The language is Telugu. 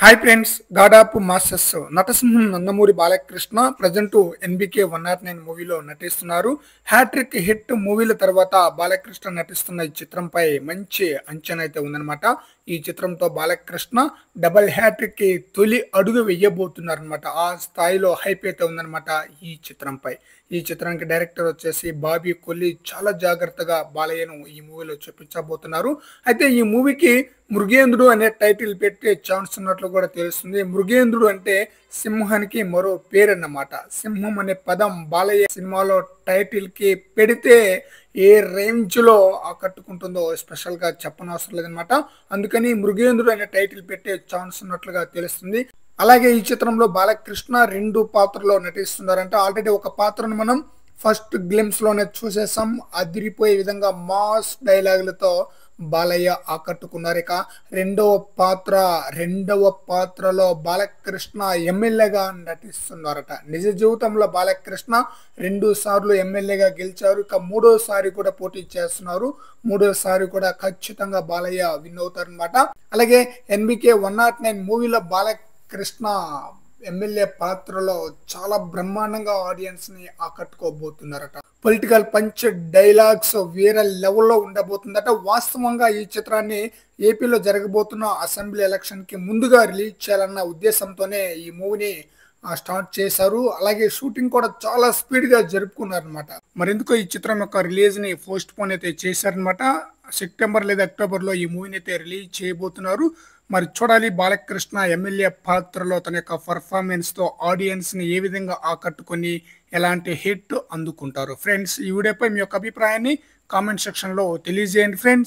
హాయ్ ఫ్రెండ్స్, దాదాపు మాస్టర్స్ నటసింహం నందమూరి బాలకృష్ణ ప్రజెంట్ ఎన్బికే 109 మూవీలో నటిస్తున్నారు. హ్యాట్రిక్ హిట్ మూవీల తర్వాత బాలకృష్ణ నటిస్తున్న ఈ చిత్రంపై మంచి అంచనా అయితే ఉందన్నమాట. ఈ చిత్రంతో బాలకృష్ణ డబల్ హ్యాట్రిక్ కి తొలి అడుగు వేయబోతున్నారనమాట. ఆ స్థాయిలో హైప్ అయితే ఉందన్నమాట ఈ చిత్రంపై. ఈ చిత్రానికి డైరెక్టర్ వచ్చేసి బాబీ కొల్లి చాలా జాగ్రత్తగా బాలయ్యను ఈ మూవీలో చూపించబోతున్నారు. అయితే ఈ మూవీకి మృగేంద్రుడు అనే టైటిల్ పెట్టే ఛాన్స్ ఉన్నట్లు కూడా తెలుస్తుంది. మృగేంద్రుడు అంటే సింహానికి మరో పేరు అన్నమాట. సింహం అనే పదం బాలయ్య సినిమాలో టైటిల్ కి పెడితే ఏ రేంజ్ లో ఆకట్టుకుంటుందో స్పెషల్ గా చెప్పనవసరం లేదనమాట. అందుకని మృగేంద్రుడు అనే టైటిల్ పెట్టే ఛాన్స్ ఉన్నట్లుగా తెలుస్తుంది. అలాగే ఈ చిత్రంలో బాలకృష్ణ 2 పాత్రలో నటిస్తున్నారంటే ఆల్రెడీ ఒక పాత్రను మనం ఫస్ట్ గ్లిమ్స్ లోనే చూసేసాం. అదిరిపోయే విధంగా మాస్ డైలాగులతో బాలయ్య ఆకట్టుకున్నారు. ఇక రెండవ పాత్రలో బాలకృష్ణ ఎమ్మెల్యేగా నటిస్తున్నారట. నిజ జీవితంలో బాలకృష్ణ 2 సార్లు ఎమ్మెల్యేగా గెలిచారు. ఇక మూడోసారి కూడా పోటీ చేస్తున్నారు. మూడోసారి కూడా ఖచ్చితంగా బాలయ్య విన్ అవుతారనమాట. అలాగే ఎన్బికే 109 మూవీలో బాలకృష్ణ ఎమ్మెల్యే పాత్రలో చాలా బ్రహ్మాండంగా ఆడియన్స్ ని ఆకట్టుకోబోతున్నారట. పొలిటికల్ పంచ్ డైలాగ్స్ వేరే లెవెల్లో ఉండబోతుందట. వాస్తవంగా ఈ చిత్రాన్ని ఏపీలో జరగబోతున్న అసెంబ్లీ ఎలక్షన్ కి ముందుగా రిలీజ్ చేయాలన్న ఉద్దేశంతోనే ఈ మూవీని స్టార్ట్ చేశారు. అలాగే షూటింగ్ కూడా చాలా స్పీడ్ గా జరుపుకున్నారనమాట. మరెందుకో ఈ చిత్రం యొక్క రిలీజ్ ని పోస్ట్ పోన్ అయితే చేశారనమాట. సెప్టెంబర్ లేదా అక్టోబర్ లో ఈ మూవీని అయితే రిలీజ్ చేయబోతున్నారు. మరి చూడాలి బాలకృష్ణ ఎమ్మెల్యే పాత్రలో తన యొక్క పర్ఫార్మెన్స్ తో ఆడియన్స్ ని ఏ విధంగా ఆకట్టుకొని ఎలాంటి హిట్ అందుకుంటారు. ఫ్రెండ్స్, ఈ వీడియోపై మీ యొక్క అభిప్రాయాన్ని కామెంట్ సెక్షన్ లో తెలియజేయండి ఫ్రెండ్స్.